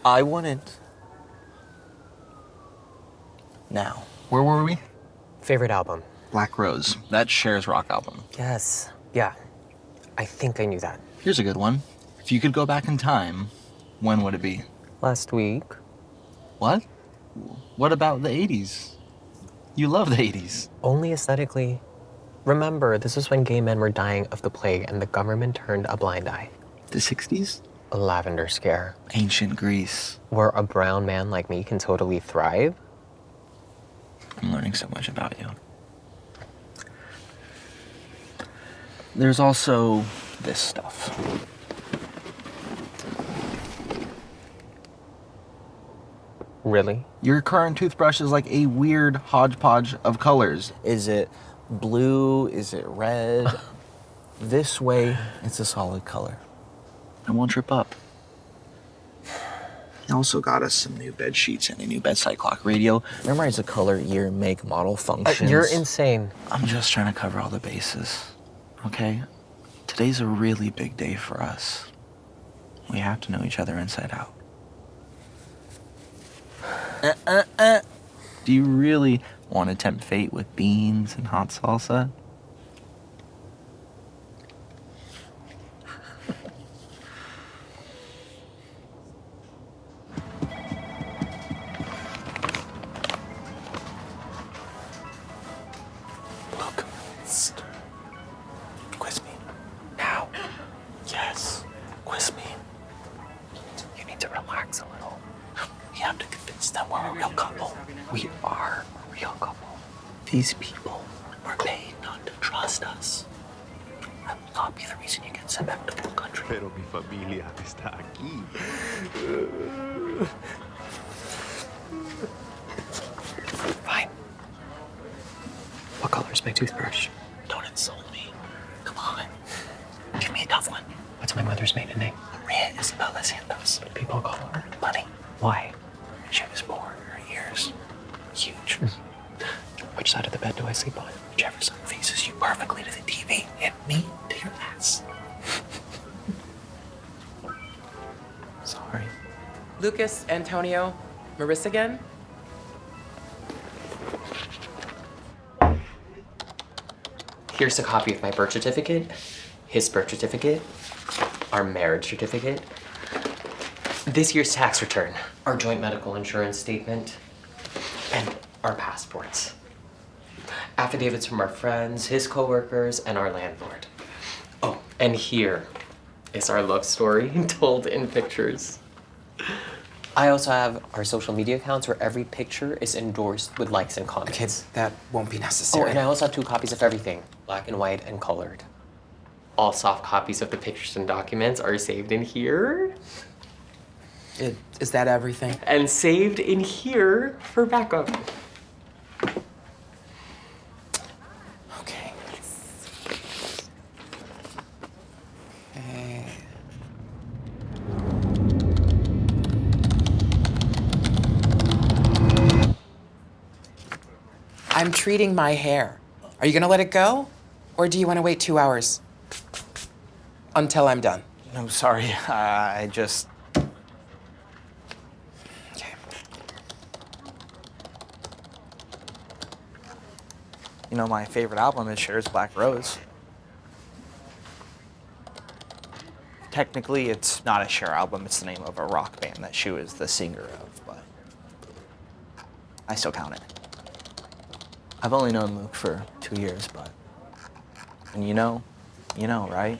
I wouldn't. Now. Where were we? Favorite album? Black Rose. That's Cher's rock album. Yes. Yeah. I think I knew that. Here's a good one. If you could go back in time, when would it be? Last week. What? What about the 80s? You love the 80s. Only aesthetically. Remember, this is when gay men were dying of the plague and the government turned a blind eye. The 60s? A lavender scare. Ancient Greece. Where a brown man like me can totally thrive. I'm learning so much about you. There's also this stuff. Really? Your current toothbrush is like a weird hodgepodge of colors. Is it blue? Is it red? This way, it's a solid color. I won't trip up. He also got us some new bed sheets and a new bedside clock radio. Memorize the color, year, make, model, functions. You're insane. I'm just trying to cover all the bases, okay? Today's a really big day for us. We have to know each other inside out. Do you really want to tempt fate with beans and hot salsa? Look. Quiz me. Now. Yes. Quiz me. You need to relax a little. We have to convince them we're a real couple. We are a real couple. These people were paid not to trust us. I will not be the reason you get sent back to the country. Pero mi familia está aquí. Fine. What color is my toothbrush? Don't insult me. Come on. Give me a tough one. What's my mother's maiden name? Maria Isabella Santos. What do people call her? Bunny. Why? She was born. Her ears. Huge. Which side of the bed do I sleep on? Whichever side faces you perfectly to the TV. And me to your ass. Sorry. Lucas, Antonio, Marissa again? Here's a copy of my birth certificate, his birth certificate, our marriage certificate, this year's tax return, our joint medical insurance statement, and our passports. Affidavits from our friends, his coworkers, and our landlord. Oh, and here is our love story told in pictures. I also have our social media accounts where every picture is endorsed with likes and comments. Okay, that won't be Oh, necessary. and I also have 2 copies of everything, black and white and colored. All soft copies of the pictures and documents are saved in here. Is that everything? And saved in here for backup. Okay. Okay. I'm treating my hair. Are you gonna let it go? Or do you wanna wait 2 hours? Until I'm done. I'm sorry. I just... Okay. You know, my favorite album is Cher's Black Rose. Technically, it's not a Cher album. It's the name of a rock band that she was the singer of, but I still count it. I've only known Luke for 2 years, but when you know, right?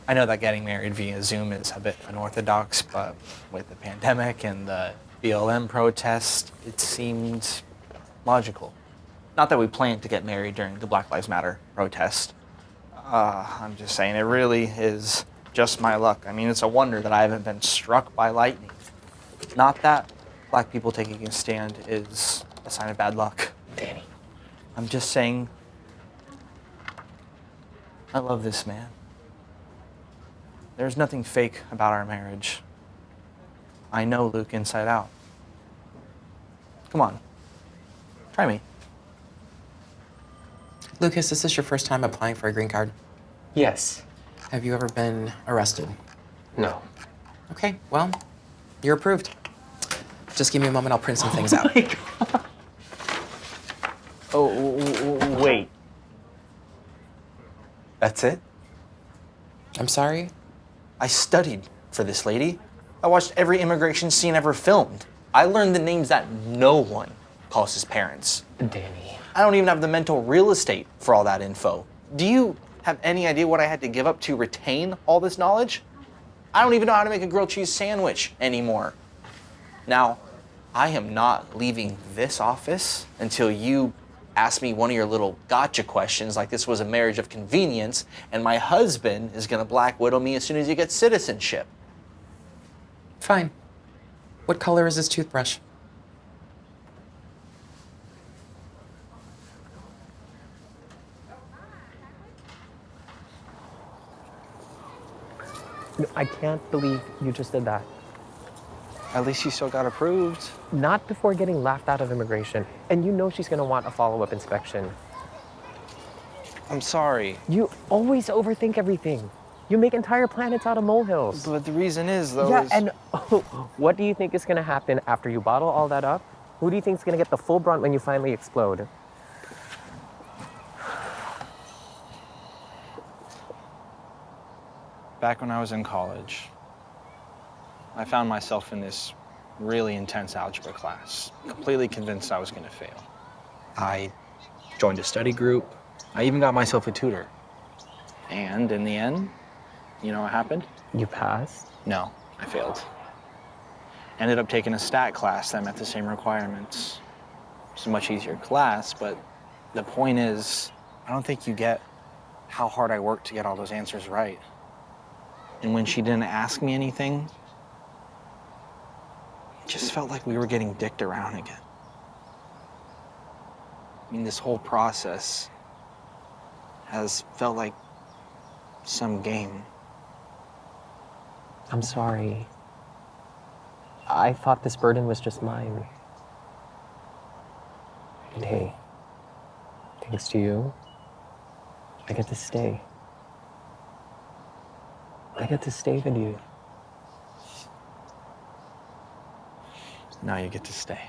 I know that getting married via Zoom is a bit unorthodox, but with the pandemic and the BLM protest, it seemed logical. Not that we planned to get married during the Black Lives Matter protest. I'm just saying, it really is just my luck. I mean, it's a wonder that I haven't been struck by lightning. Not that black people taking a stand is a sign of bad luck. Danny. I'm just saying, I love this man. There's nothing fake about our marriage. I know Luke inside out. Come on, try me. Lucas, is this your first time applying for a green card? Yes. Have you ever been arrested? No. Okay, well, You're approved. Just give me a moment, I'll print some things out. Oh, wait. That's it? I'm sorry? I studied for this lady. I watched every immigration scene ever filmed. I learned the names that no one calls his parents. Danny. I don't even have the mental real estate for all that info. Do you have any idea what I had to give up to retain all this knowledge? I don't even know how to make a grilled cheese sandwich anymore. Now, I am not leaving this office until you ask me one of your little gotcha questions like this was a marriage of convenience and my husband is gonna black widow me as soon as he gets citizenship. Fine. What color is this toothbrush? I can't believe you just did that. At least you still got approved. Not before getting laughed out of immigration. And you know she's gonna want a follow-up inspection. I'm sorry. You always overthink everything. You make entire planets out of molehills. But the reason is, though, Yeah, is... and what do you think is gonna happen after you bottle all that up? Who do you think is gonna get the full brunt when you finally explode? Back when I was in college, I found myself in this really intense algebra class, completely convinced I was gonna fail. I joined a study group. I even got myself a tutor. And in the end, you know what happened? You passed? No, I failed. Ended up taking a stat class that met the same requirements. It's a much easier class, but the point is, I don't think you get how hard I worked to get all those answers right. And when she didn't ask me anything, it just felt like we were getting dicked around again. I mean, this whole process has felt like some game. I'm sorry. I thought this burden was just mine. And hey, thanks to you, I get to stay. I get to stay with you. Now you get to stay.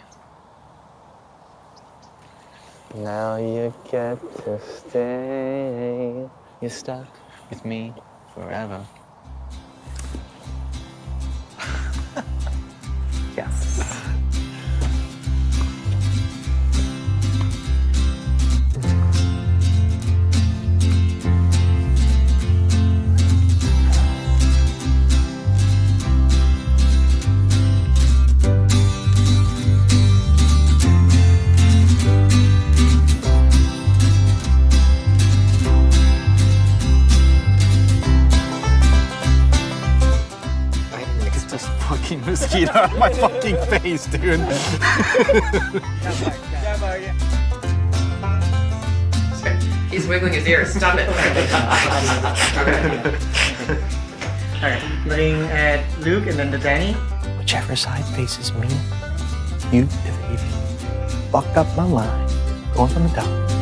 Now you get to stay. You're stuck with me forever. Yes. Fucking mosquito out of my fucking face, dude. He's wiggling his ears. Stop it. Alright, looking at Luke and then to Danny. Whichever side faces me, you, if fucked up my line, going from the top.